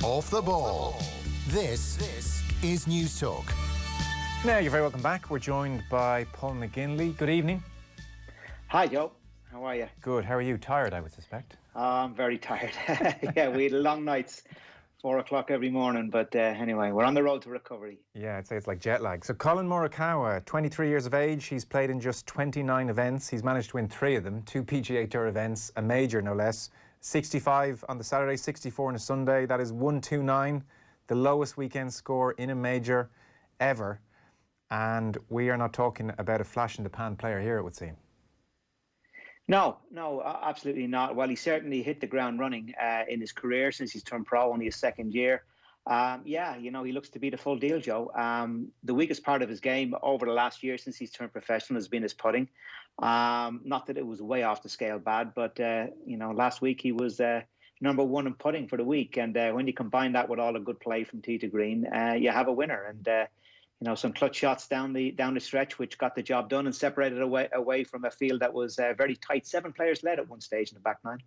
Off the ball. This is News Talk. Now, you're very welcome back. We're joined by Paul McGinley. Good evening. Hi, Joe. How are you? Good. How are you? Tired, I would suspect. I'm very tired. Yeah, we had long nights, 4 o'clock every morning. But anyway, we're on the road to recovery. Yeah, I'd say it's like jet lag. So Collin Morikawa, 23 years of age. He's played in just 29 events. He's managed to win 3 of them, 2 PGA Tour events, a major no less. 65 on the Saturday, 64 on a Sunday. That is 129, the lowest weekend score in a major ever. And we are not talking about a flash-in-the-pan player here, it would seem. No, absolutely not. Well, he certainly hit the ground running in his career since he's turned pro, only his second year. Yeah, he looks to be the full deal, Joe. The weakest part of his game over the last year since he's turned professional has been his putting. Not that it was way off the scale bad, but, last week he was number 1 in putting for the week. And when you combine that with all the good play from tee to green, you have a winner. And, some clutch shots down the stretch, which got the job done and separated away from a field that was very tight. 7 players led at one stage in the back 9.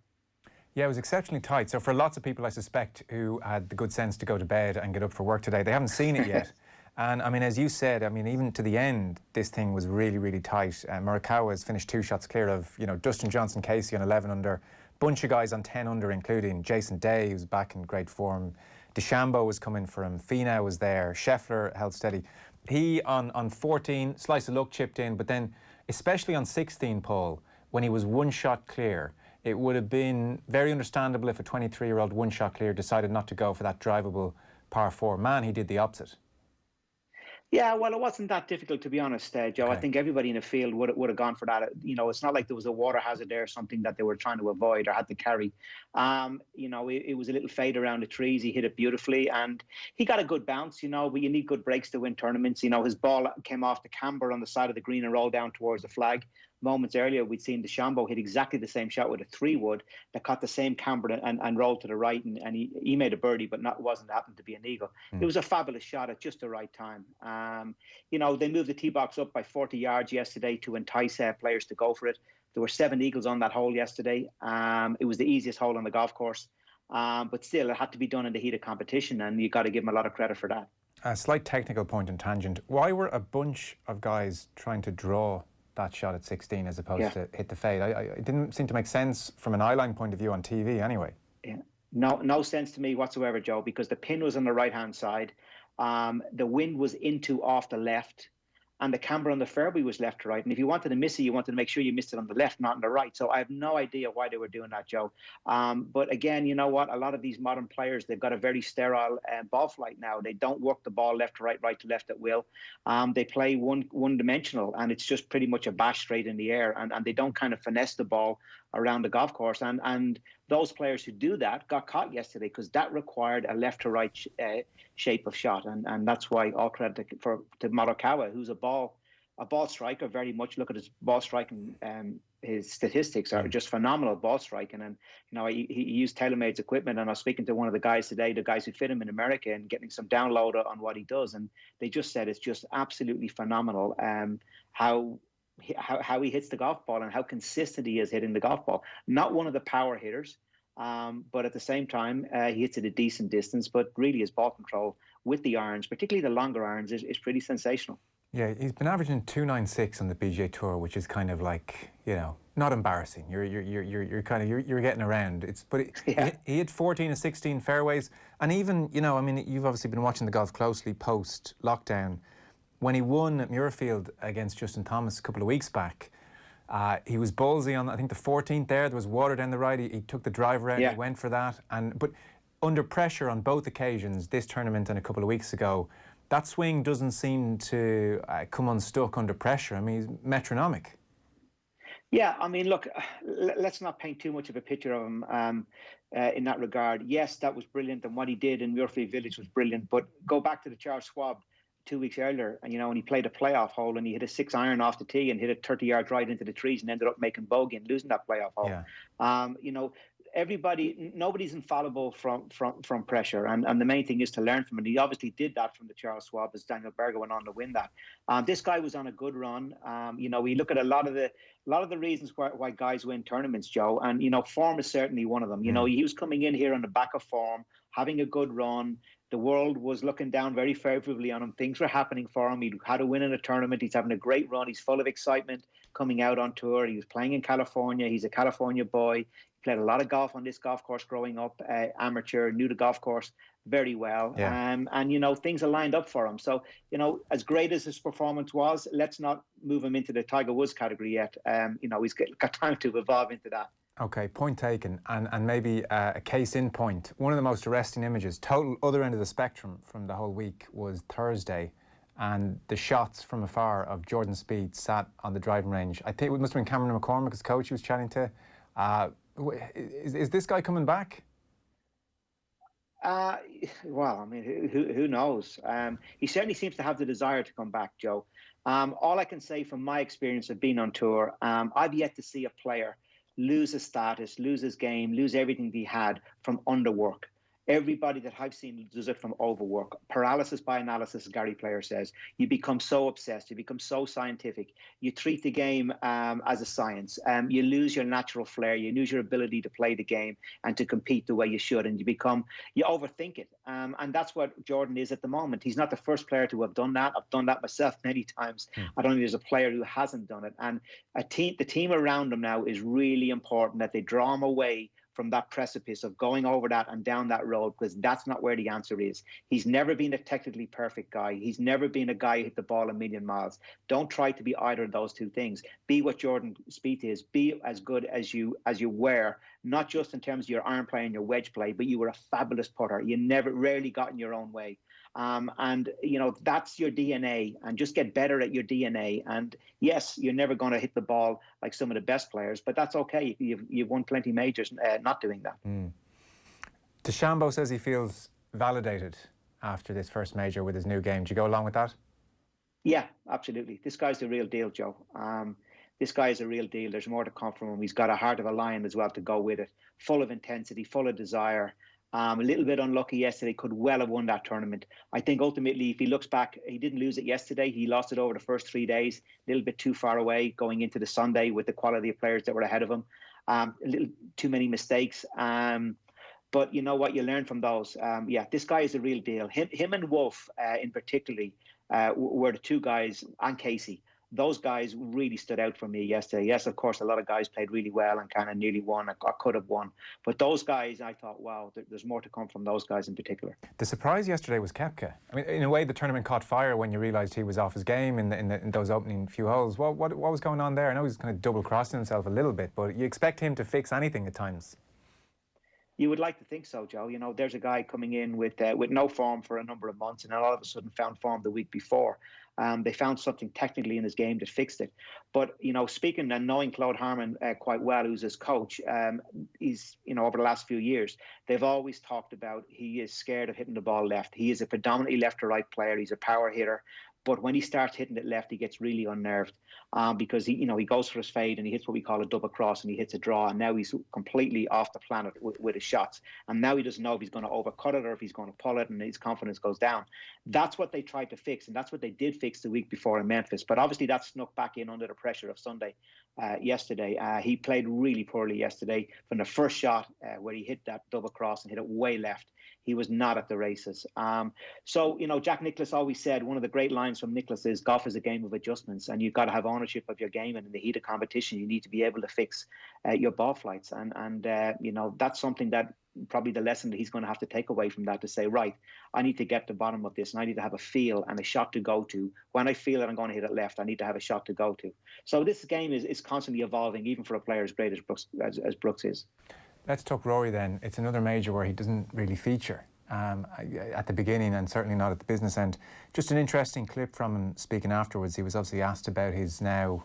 Yeah, it was exceptionally tight. So for lots of people, I suspect, who had the good sense to go to bed and get up for work today, they haven't seen it yet. And, as you said, even to the end, this thing was really, really tight. Morikawa has finished 2 shots clear of, Dustin Johnson, Casey on 11 under, bunch of guys on 10 under, including Jason Day, who's back in great form. DeChambeau was coming for him. Finau was there. Scheffler held steady. He, on 14, slice of luck chipped in, but then, especially on 16, Paul, when he was 1 shot clear, it would have been very understandable if a 23-year-old 1 shot clear decided not to go for that drivable par 4. Man, he did the opposite. Yeah, well, it wasn't that difficult, to be honest, Joe. Okay. I think everybody in the field would have gone for that. It's not like there was a water hazard there or something that they were trying to avoid or had to carry. It was a little fade around the trees. He hit it beautifully, and he got a good bounce, but you need good breaks to win tournaments. His ball came off the camber on the side of the green and rolled down towards the flag. Moments earlier, we'd seen DeChambeau hit exactly the same shot with a 3-wood that caught the same camber and rolled to the right, and he made a birdie, but wasn't happened to be an eagle. It was a fabulous shot at just the right time. They moved the tee box up by 40 yards yesterday to entice players to go for it. There were 7 eagles on that hole yesterday. It was the easiest hole on the golf course, but still, it had to be done in the heat of competition, and you got to give him a lot of credit for that. A slight technical point and tangent. Why were a bunch of guys trying to draw that shot at 16 as opposed to hit the fade? It didn't seem to make sense from an eyeline point of view on TV anyway. Yeah, no sense to me whatsoever, Joe, because the pin was on the right-hand side. The wind was off the left, and the camber on the fairway was left to right. And if you wanted to miss it, you wanted to make sure you missed it on the left, not on the right. So I have no idea why they were doing that, Joe. But again, you know what? A lot of these modern players, they've got a very sterile ball flight now. They don't work the ball left to right, right to left at will. They play one-dimensional, and it's just pretty much a bash straight in the air. And they don't kind of finesse the ball around the golf course. And those players who do that got caught yesterday because that required a left to right shape of shot. And that's why all credit to Morikawa, who's a ball striker very much. Look at his ball striking. His statistics are just phenomenal ball striking. And, he used TaylorMade's equipment. And I was speaking to one of the guys today, the guys who fit him in America, and getting some download on what he does. And they just said it's just absolutely phenomenal how he hits the golf ball and how consistent he is hitting the golf ball. Not one of the power hitters, but at the same time, he hits it a decent distance. But really, his ball control with the irons, particularly the longer irons, is pretty sensational. Yeah, he's been averaging 296 on the PGA Tour, which is kind of like, not embarrassing. You're getting around. He hit 14 of 16 fairways, and even you've obviously been watching the golf closely post lockdown. When he won at Muirfield against Justin Thomas a couple of weeks back, he was ballsy on, I think, the 14th there. There was water down the right. He took the driver out. Yeah. He went for that. But under pressure on both occasions, this tournament and a couple of weeks ago, that swing doesn't seem to come unstuck under pressure. He's metronomic. Yeah, look, let's not paint too much of a picture of him in that regard. Yes, that was brilliant, and what he did in Muirfield Village was brilliant. But go back to the Charles Schwab 2 weeks earlier, and and he played a playoff hole, and he hit a 6-iron off the tee and hit it 30 yards right into the trees and ended up making bogey and losing that playoff hole. Yeah. nobody's infallible from pressure, and the main thing is to learn from it. He obviously did that from the Charles Schwab as Daniel Berger went on to win that. This guy was on a good run. We look at a lot of the reasons why guys win tournaments, Joe, and form is certainly one of them. He was coming in here on the back of form, having a good run. The world was looking down very favorably on him. Things were happening for him. He had a win in a tournament. He's having a great run. He's full of excitement coming out on tour. He was playing in California. He's a California boy. Played a lot of golf on this golf course growing up, amateur, knew the golf course very well. Yeah. And things are lined up for him. So, as great as his performance was, let's not move him into the Tiger Woods category yet. He's got time to evolve into that. Okay, point taken. And maybe a case in point. One of the most arresting images, total other end of the spectrum from the whole week, was Thursday. And the shots from afar of Jordan Spieth sat on the driving range. I think it must have been Cameron McCormick, his coach, he was chatting to. Is this guy coming back? Well, I mean, who knows? He certainly seems to have the desire to come back, Joe. All I can say from my experience of being on tour, I've yet to see a player lose his status, lose his game, lose everything he had from underwork. Everybody that I've seen does it from overwork. Paralysis by analysis, as Gary Player says. You become so obsessed. You become so scientific. You treat the game as a science. You lose your natural flair. You lose your ability to play the game and to compete the way you should. And you overthink it. And that's what Jordan is at the moment. He's not the first player to have done that. I've done that myself many times. I don't think there's a player who hasn't done it. And the team around him now is really important, that they draw him away from that precipice of going over that and down that road, because that's not where the answer is. He's never been a technically perfect guy. He's never been a guy who hit the ball a million miles. Don't try to be either of those two things. Be what Jordan Spieth is. Be as good as you were, not just in terms of your iron play and your wedge play, but you were a fabulous putter. You rarely got in your own way. And that's your DNA, and just get better at your DNA. And yes, you're never going to hit the ball like some of the best players, but that's okay. You've won plenty majors not doing that. DeChambeau says he feels validated after this first major with his new game. Do you go along with that? Yeah, absolutely. This guy's the real deal, Joe. This guy is a real deal. There's more to come from him. He's got a heart of a lion as well to go with it. Full of intensity, full of desire. A little bit unlucky yesterday, could well have won that tournament. I think ultimately, if he looks back, he didn't lose it yesterday. He lost it over the first 3 days, a little bit too far away going into the Sunday with the quality of players that were ahead of him. A little too many mistakes. But you know what? You learn from those. This guy is a real deal. Him and Wolf in particularly were the two guys, and Casey. Those guys really stood out for me yesterday. Yes, of course, a lot of guys played really well and kind of nearly won or could have won. But those guys, I thought, wow, there's more to come from those guys in particular. The surprise yesterday was Koepka. I mean, in a way, the tournament caught fire when you realised he was off his game in those opening few holes. What was going on there? I know he's kind of double-crossing himself a little bit, but you expect him to fix anything at times. You would like to think so, Joe. There's a guy coming in with no form for a number of months, and then all of a sudden found form the week before. They found something technically in his game that fixed it. But, speaking and knowing Claude Harmon quite well, who's his coach, he's, over the last few years, they've always talked about he is scared of hitting the ball left. He is a predominantly left to right player. He's a power hitter. But when he starts hitting it left, he gets really unnerved because he goes for his fade and he hits what we call a double cross and he hits a draw. And now he's completely off the planet with his shots. And now he doesn't know if he's going to overcut it or if he's going to pull it, and his confidence goes down. That's what they tried to fix, and that's what they did fix the week before in Memphis. But obviously that snuck back in under the pressure of Sunday yesterday. He played really poorly yesterday from the first shot where he hit that double cross and hit it way left. He was not at the races. So, Jack Nicklaus always said, one of the great lines from Nicklaus is, golf is a game of adjustments, and you've got to have ownership of your game. And in the heat of competition, you need to be able to fix your ball flights. And that's something that probably the lesson that he's going to have to take away from that, to say, right, I need to get to the bottom of this, and I need to have a feel and a shot to go to. When I feel that I'm going to hit it left, I need to have a shot to go to. So this game is constantly evolving, even for a player as great as Brooks is. Let's talk Rory then. It's another major where he doesn't really feature at the beginning, and certainly not at the business end. Just an interesting clip from him speaking afterwards. He was obviously asked about his now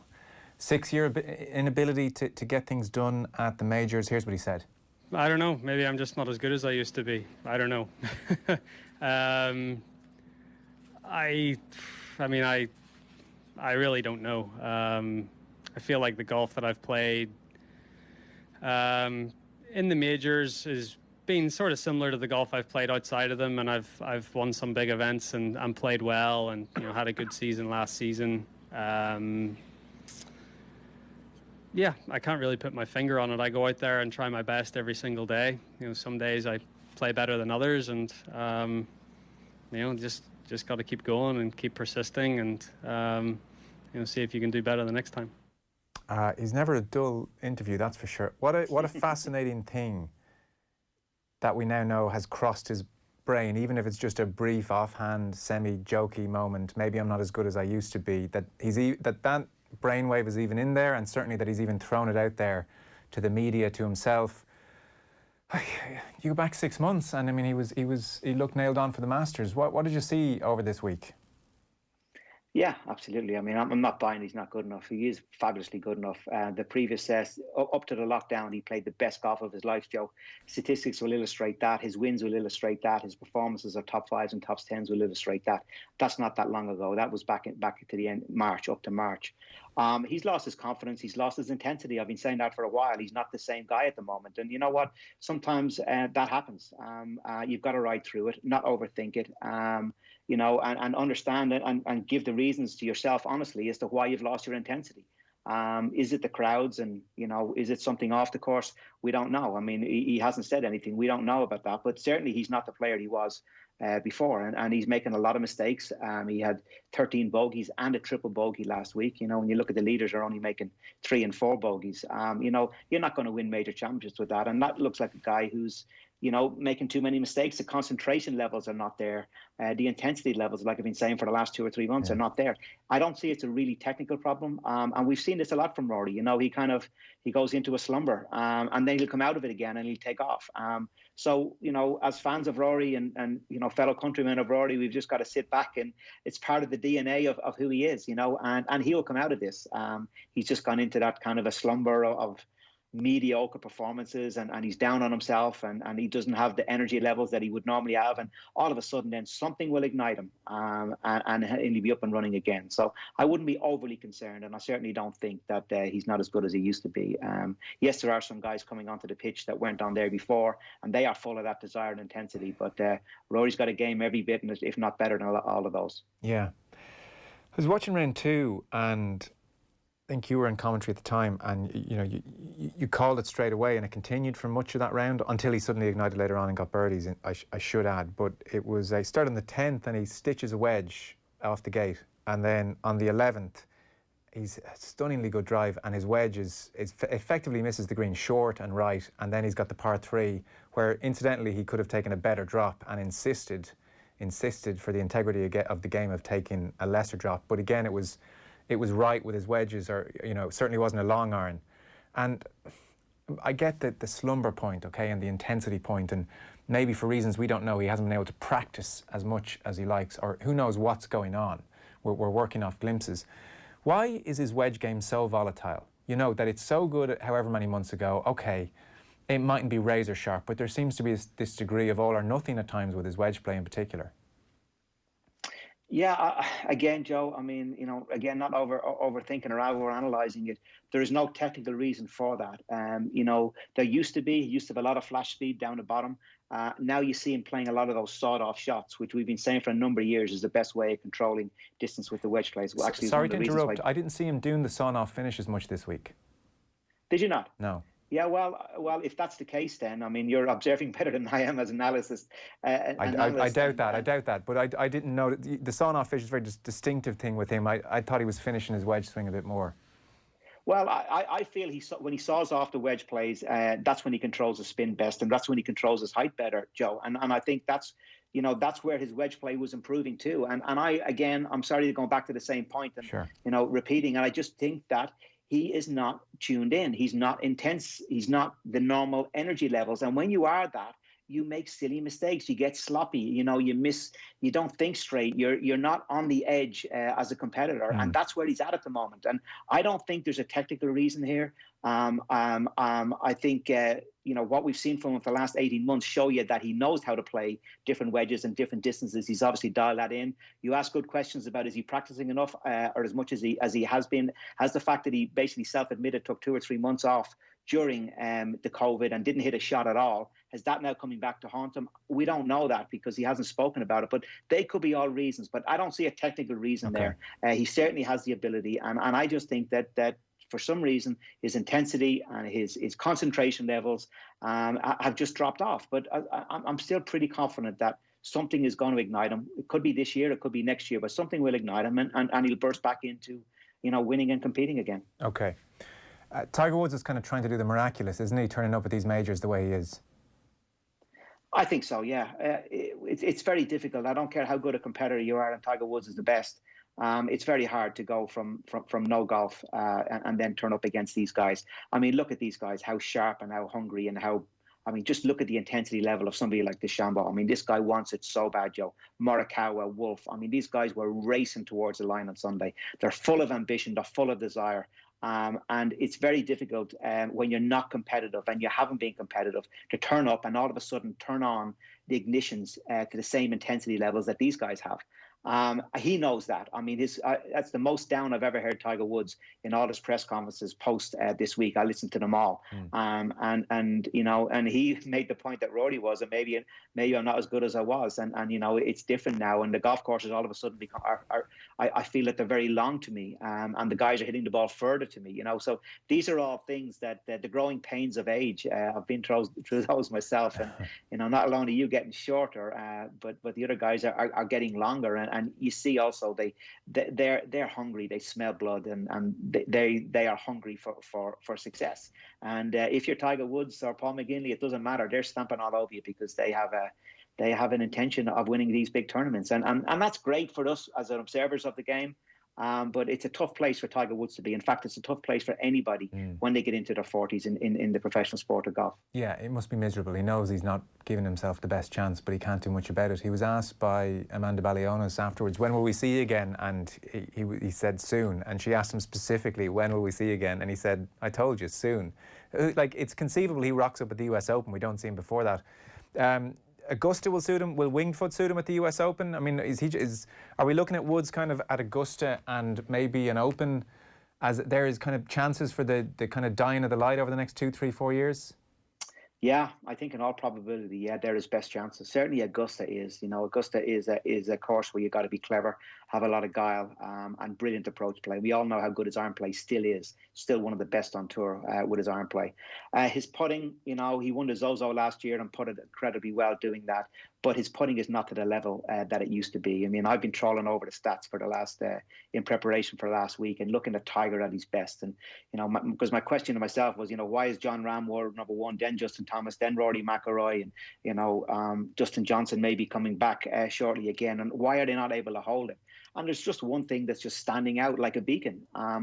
6-year inability to get things done at the majors. Here's what he said. I don't know. Maybe I'm just not as good as I used to be. I don't know. I really don't know. I feel like the golf that I've played, in the majors has been sort of similar to the golf I've played outside of them, and I've won some big events and played well, and had a good season last season. Yeah, I can't really put my finger on it. I go out there and try my best every single day. Some days I play better than others, and just got to keep going and keep persisting, and see if you can do better the next time. He's never a dull interview, that's for sure. What a fascinating thing that we now know has crossed his brain, even if it's just a brief, offhand, semi-jokey moment. Maybe I'm not as good as I used to be. That that brainwave is even in there, and certainly that he's even thrown it out there to the media, to himself. You go back 6 months, and I mean, he looked nailed on for the Masters. What did you see over this week? Yeah, absolutely. I mean, I'm not buying he's not good enough. He is fabulously good enough. The previous up to the lockdown, he played the best golf of his life, Joe. Statistics will illustrate that. His wins will illustrate that. His performances of top fives and top tens will illustrate that. That's not that long ago. That was back to the end, March, up to March. He's lost his confidence. He's lost his intensity. I've been saying that for a while. He's not the same guy at the moment. And you know what? Sometimes that happens. You've got to ride through it, not overthink it. And understand it and give the reasons to yourself honestly as to why you've lost your intensity. Is it the crowds, and is it something off the course? We don't know. I mean, he hasn't said anything. We don't know about that, but certainly he's not the player he was before, and he's making a lot of mistakes. He had 13 bogeys and a triple bogey last week. When you look at the leaders, are only making 3 and 4 bogeys. You're not going to win major championships with that, and that looks like a guy who's making too many mistakes. The concentration levels are not there. The intensity levels, like I've been saying for the last 2 or 3 months, are not there. I don't see it's a really technical problem. And we've seen this a lot from Rory. He goes into a slumber, and then he'll come out of it again and he'll take off. So, as fans of Rory and fellow countrymen of Rory, we've just got to sit back, and it's part of the DNA of who he is, and he'll come out of this. He's just gone into that kind of a slumber of mediocre performances, and he's down on himself, and he doesn't have the energy levels that he would normally have, and all of a sudden then something will ignite him, and he'll be up and running again. So I wouldn't be overly concerned, and I certainly don't think that he's not as good as he used to be. Yes, there are some guys coming onto the pitch that weren't on there before, and they are full of that desired intensity, but Rory's got a game every bit, if not better than all of those. Yeah. I was watching round 2, and I think you were in commentary at the time, and you called it straight away, and it continued for much of that round until he suddenly ignited later on and got birdies. I should add, but it was a start on the 10th, and he stitches a wedge off the gate, and then on the 11th, he's a stunningly good drive, and his wedge is effectively misses the green short and right, and then he's got the par 3, where incidentally he could have taken a better drop and insisted for the integrity of the game of taking a lesser drop, but again it was right with his wedges, or certainly wasn't a long iron. And I get the slumber point, okay, and the intensity point, and maybe for reasons we don't know, he hasn't been able to practice as much as he likes, or who knows what's going on. We're working off glimpses. Why is his wedge game so volatile? That it's so good however many months ago, okay, it mightn't be razor sharp, but there seems to be this degree of all or nothing at times with his wedge play in particular. Yeah, again, Joe, I mean, again, not overthinking or overanalyzing it. There is no technical reason for that. He used to have a lot of flash speed down the bottom. Now you see him playing a lot of those sawed-off shots, which we've been saying for a number of years is the best way of controlling distance with the wedge plays. Well, actually, sorry to interrupt. I didn't see him doing the sawn-off finishes much this week. Did you not? No. Yeah, well, if that's the case, then I mean you're observing better than I am as an analyst. I doubt that. But I didn't know the sawn-off fish is a very distinctive thing with him. I thought he was finishing his wedge swing a bit more. Well, I feel when he saws off the wedge plays, that's when he controls his spin best, and that's when he controls his height better, Joe. And I think that's where his wedge play was improving too. And I'm sorry to go back to the same point and sure. Repeating, and I just think that he is not tuned in. He's not intense. He's not the normal energy levels. And when you are that, you make silly mistakes. You get sloppy. You miss. You don't think straight. You're not on the edge as a competitor, and that's where he's at the moment. And I don't think there's a technical reason here. I think what we've seen from him for the last 18 months show you that he knows how to play different wedges and different distances. He's obviously dialed that in. You ask good questions about is he practicing enough or as much as he has been. Has the fact that he basically self-admitted took 2 or 3 months off during the COVID and didn't hit a shot at all. Is that now coming back to haunt him? We don't know that because he hasn't spoken about it, but they could be all reasons. But I don't see a technical reason there. He certainly has the ability, and I just think that for some reason his intensity and his concentration levels have just dropped off. But I'm still pretty confident that something is going to ignite him. It could be this year, it could be next year, but something will ignite him, and he'll burst back into, winning and competing again. Okay. Tiger Woods is kind of trying to do the miraculous, isn't he, turning up at these majors the way he is? I think so, yeah. It's very difficult. I don't care how good a competitor you are, and Tiger Woods is the best. It's very hard to go from no golf and then turn up against these guys. I mean, look at these guys, how sharp and how hungry and how... I mean, just look at the intensity level of somebody like DeChambeau. I mean, this guy wants it so bad, Joe. Morikawa, Wolf. I mean, these guys were racing towards the line on Sunday. They're full of ambition. They're full of desire. And it's very difficult when you're not competitive and you haven't been competitive to turn up and all of a sudden turn on the ignitions to the same intensity levels that these guys have. He knows that. I mean, that's the most down I've ever heard Tiger Woods in all his press conferences post this week. I listened to them all, and he made the point that Rory was, and maybe I'm not as good as I was, and it's different now, and the golf courses all of a sudden become I feel that they're very long to me, and the guys are hitting the ball further to me, So these are all things that the growing pains of age. I've been through those myself, and not only you getting shorter, but the other guys are getting longer. And you see also they're hungry. They smell blood, and they are hungry for success. And if you're Tiger Woods or Paul McGinley, it doesn't matter. They're stamping all over you because they have an intention of winning these big tournaments, and that's great for us as observers of the game. But it's a tough place for Tiger Woods to be. In fact, it's a tough place for anybody when they get into their 40s in the professional sport of golf. Yeah, it must be miserable. He knows he's not giving himself the best chance, but he can't do much about it. He was asked by Amanda Balionis afterwards, when will we see you again? And he said soon. And she asked him specifically, when will we see you again? And he said, I told you, soon. Like, it's conceivable he rocks up at the US Open. We don't see him before that. Augusta will suit him. Will Winged Foot suit him at the US Open? I mean, are we looking at Woods kind of at Augusta and maybe an Open, as there is kind of chances for the kind of dying of the light over the next 2, 3, 4 years? Yeah, I think in all probability, yeah, there is best chances. Certainly Augusta is. Augusta is a course where you got to be clever, have a lot of guile, and brilliant approach play. We all know how good his iron play still is. Still one of the best on tour with his iron play. His putting, he won the Zozo last year and putted incredibly well doing that. But his putting is not to the level that it used to be. I mean, I've been trawling over the stats for the last, in preparation for last week, and looking at Tiger at his best. And, because my question to myself was, why is John Ram world number one, then Justin Thomas, then Rory McIlroy, and, Justin Johnson may be coming back shortly again. And why are they not able to hold it? And there's just one thing that's just standing out like a beacon.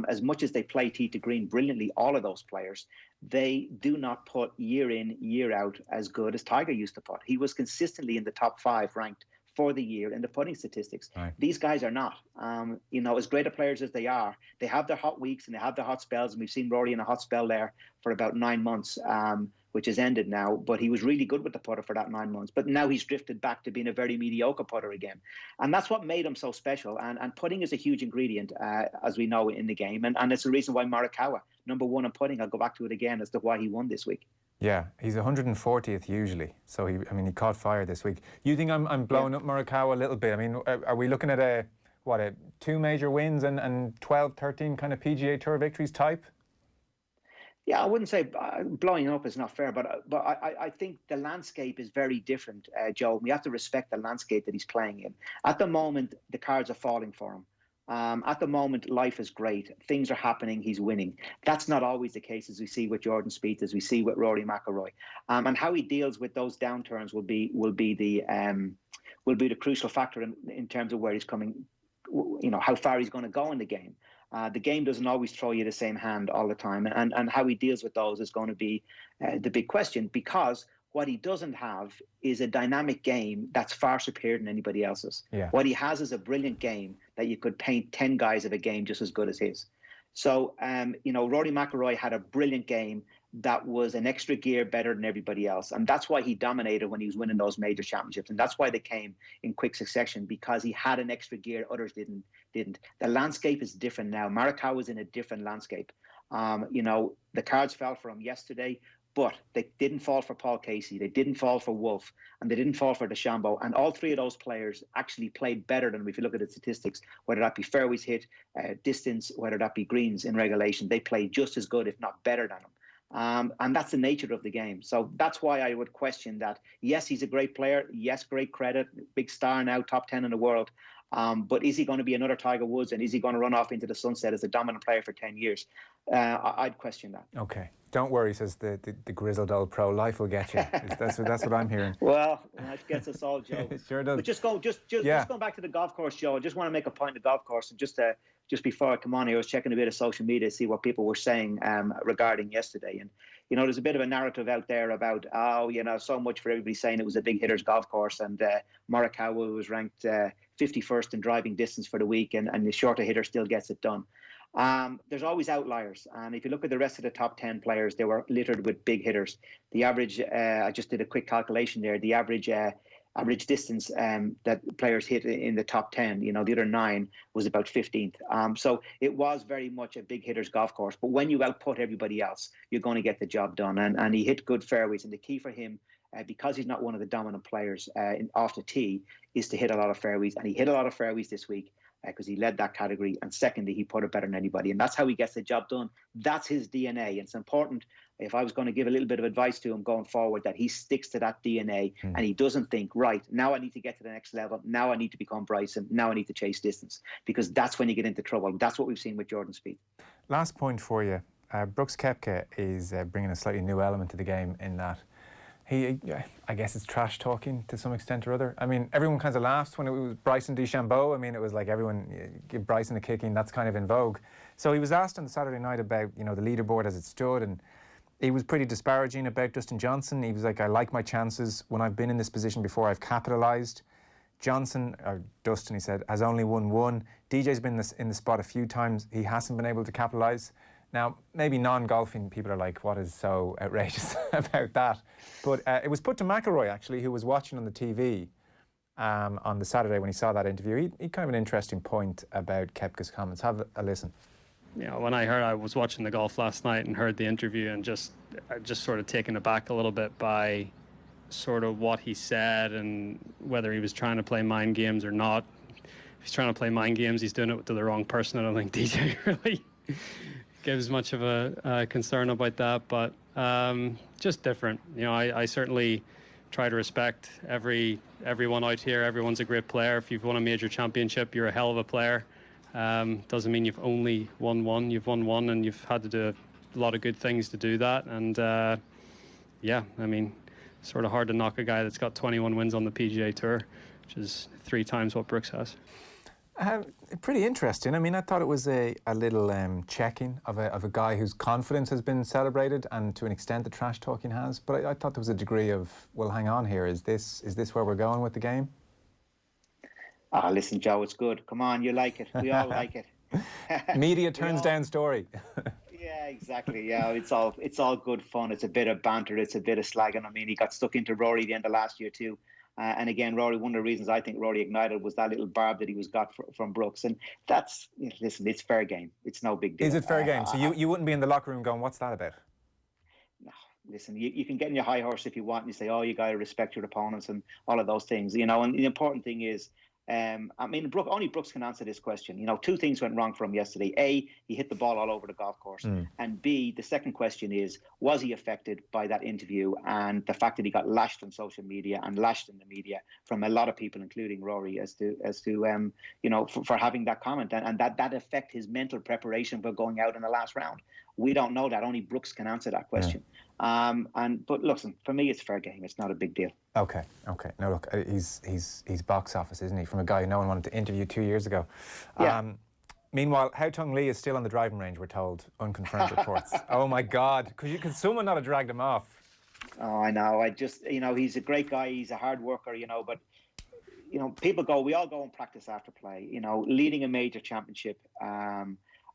As much as they play tee to green brilliantly, all of those players, they do not put year in, year out as good as Tiger used to put. He was consistently in the top 5 ranked for the year in the putting statistics. Right. These guys are not. As great a players as they are, they have their hot weeks and they have their hot spells. And we've seen Rory in a hot spell there for about 9 months, which has ended now. But he was really good with the putter for that 9 months. But now he's drifted back to being a very mediocre putter again. And that's what made him so special. And putting is a huge ingredient, as we know, in the game. And it's the reason why Morikawa, number 1 in putting, I'll go back to it again as to why he won this week. Yeah, he's 140th usually. So he caught fire this week. You think I'm blowing up Morikawa a little bit? I mean, are we looking at a 2 major wins and 12, 13 kind of PGA Tour victories type? Yeah, I wouldn't say blowing up is not fair, but I think the landscape is very different, Joe. We have to respect the landscape that he's playing in. At the moment, the cards are falling for him. At the moment, life is great. Things are happening. He's winning. That's not always the case, as we see with Jordan Spieth, as we see with Rory McIlroy. And how he deals with those downturns will be the crucial factor in terms of where he's coming. How far he's going to go in the game. The game doesn't always throw you the same hand all the time, and how he deals with those is going to be the big question, because what he doesn't have is a dynamic game that's far superior than anybody else's. Yeah. What he has is a brilliant game that you could paint 10 guys of a game just as good as his. So, Rory McIlroy had a brilliant game that was an extra gear better than everybody else. And that's why he dominated when he was winning those major championships. And that's why they came in quick succession, because he had an extra gear others didn't. The landscape is different now. Morikawa is in a different landscape. The cards fell for him yesterday, but they didn't fall for Paul Casey. They didn't fall for Wolf, and they didn't fall for DeChambeau. And all three of those players actually played better than him. If you look at the statistics, whether that be fairways hit, distance, whether that be greens in regulation, they played just as good, if not better than him. And that's the nature of the game. So that's why I would question that. Yes, he's a great player. Yes, great credit. Big star now, top 10 in the world. But is he going to be another Tiger Woods, and is he going to run off into the sunset as a dominant player for 10 years? I'd question that. Okay. Don't worry, says the grizzled old pro. Life will get you. That's what I'm hearing. Well, life gets us all, Joe. It sure does. But just going back to the golf course, Joe. I just want to make a point of the golf course. And just before I come on here, I was checking a bit of social media to see what people were saying regarding yesterday. And, there's a bit of a narrative out there about, so much for everybody saying it was a big hitters golf course. And Morikawa was ranked 51st in driving distance for the week, and the shorter hitter still gets it done. There's always outliers. And if you look at the rest of the top 10 players, they were littered with big hitters. The average, I just did a quick calculation there, the average distance that players hit in the top 10, the other 9 was about 15th. So it was very much a big hitters golf course. But when you output everybody else, you're going to get the job done. And he hit good fairways. And the key for him, because he's not one of the dominant players off the tee, is to hit a lot of fairways. And he hit a lot of fairways this week because he led that category. And secondly, he put it better than anybody. And that's how he gets the job done. That's his DNA. And it's important, if I was going to give a little bit of advice to him going forward, that he sticks to that DNA and he doesn't think, right, now I need to get to the next level. Now I need to become Bryson. Now I need to chase distance, because that's when you get into trouble. That's what we've seen with Jordan Spieth. Last point for you. Brooks Koepka is bringing a slightly new element to the game in that I guess it's trash talking to some extent or other. I mean, everyone kind of laughs when it was Bryson DeChambeau. I mean, it was like everyone give Bryson a kicking. That's kind of in vogue. So he was asked on the Saturday night about, the leaderboard as it stood, and he was pretty disparaging about Dustin Johnson. He was like, I like my chances. When I've been in this position before, I've capitalised. Dustin, he said, has only won one. DJ's been in the spot a few times. He hasn't been able to capitalise. Now, maybe non-golfing people are like, what is so outrageous about that? But it was put to McIlroy, actually, who was watching on the TV on the Saturday when he saw that interview. He kind of an interesting point about Koepka's comments. Have a listen. When I was watching the golf last night and heard the interview, and just sort of taken aback a little bit by sort of what he said and whether he was trying to play mind games or not. If he's trying to play mind games, he's doing it to the wrong person. I don't think DJ really gives much of a concern about that, but just different. I certainly try to respect everyone out here. Everyone's a great player. If you've won a major championship, you're a hell of a player. Doesn't mean you've only won one. You've won one, and you've had to do a lot of good things to do that. And sort of hard to knock a guy that's got 21 wins on the PGA Tour, which is 3 times what Brooks has. Pretty interesting. I mean, I thought it was a little checking of a guy whose confidence has been celebrated, and to an extent the trash talking has. But I thought there was a degree of, well, hang on here. Is this where we're going with the game? Listen, Joe, it's good. Come on, you like it. We all like it. Media turns down story. Yeah, exactly. Yeah, it's all good fun. It's a bit of banter. It's a bit of slagging. I mean, he got stuck into Rory at the end of last year too. And again, Rory, one of the reasons I think Rory ignited was that little barb that he got from Brooks. And listen, it's fair game. It's no big deal. Is it fair game? So you wouldn't be in the locker room going, what's that about? No, listen, you can get in your high horse if you want, and you say, oh, you got to respect your opponents and all of those things, And the important thing is, only Brooks can answer this question. 2 things went wrong for him yesterday. A, he hit the ball all over the golf course. And B, the second question is, was he affected by that interview and the fact that he got lashed on social media and lashed in the media from a lot of people, including Rory, as to for having that comment, and that affect his mental preparation for going out in the last round? We don't know that. Only Brooks can answer that question. Yeah. But listen, for me, it's fair game. It's not a big deal. Okay. No, look, he's box office, isn't he? From a guy who no one wanted to interview 2 years ago. Yeah. Meanwhile, Hao Tung Lee is still on the driving range, we're told. Unconfirmed reports. Oh my God! Could someone not have dragged him off? Oh, I know. He's a great guy. He's a hard worker. But we all go and practice after play. Leading a major championship.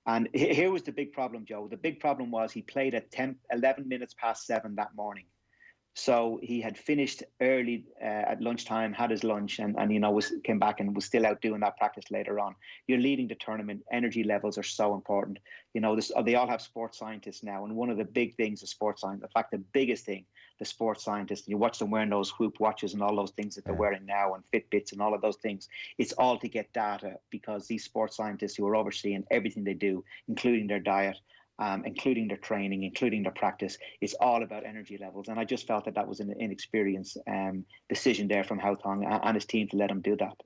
And here was the big problem, Joe. The big problem was he played at 11 minutes past 7 that morning. So he had finished early at lunchtime, had his lunch, and came back and was still out doing that practice later on. You're leading the tournament. Energy levels are so important. They all have sports scientists now, and one of the big things is sports science. In fact, the biggest thing, the sports scientists, you watch them wearing those Whoop watches and all those things that they're wearing now, and Fitbits and all of those things. It's all to get data, because these sports scientists who are overseeing everything they do, including their diet, including their training, including their practice, it's all about energy levels. And I just felt that was an inexperienced decision there from Hao Tong and his team to let him do that.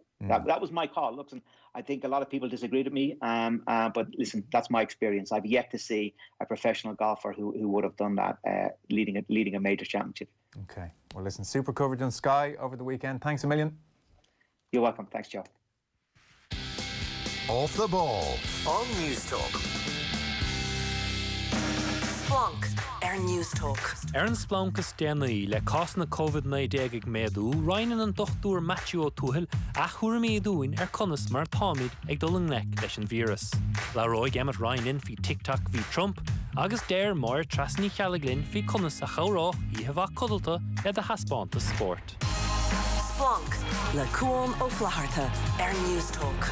That was my call. Look, and I think a lot of people disagreed with me, but listen, that's my experience. I've yet to see a professional golfer who would have done that leading a major championship. Okay. Well, listen, super coverage on Sky over the weekend. Thanks a million. You're welcome. Thanks, Joe. Off the ball on News Talk. Splunk News Talk. Splunk is déanaí le cás na COVID-19 ag méadú, Ryan an dochtúr Matthew O'Tuchel a chuair méadúin conas mar táimid ag dul an nec leis an vírus. Le roig emet Ryan in fi TikTok fi Trump, agus déir mór trasní chealaglinn fi conas a chárách í hafá codalta le a haspánta sport. Splunk le Cuan ó Flaharta News Talk.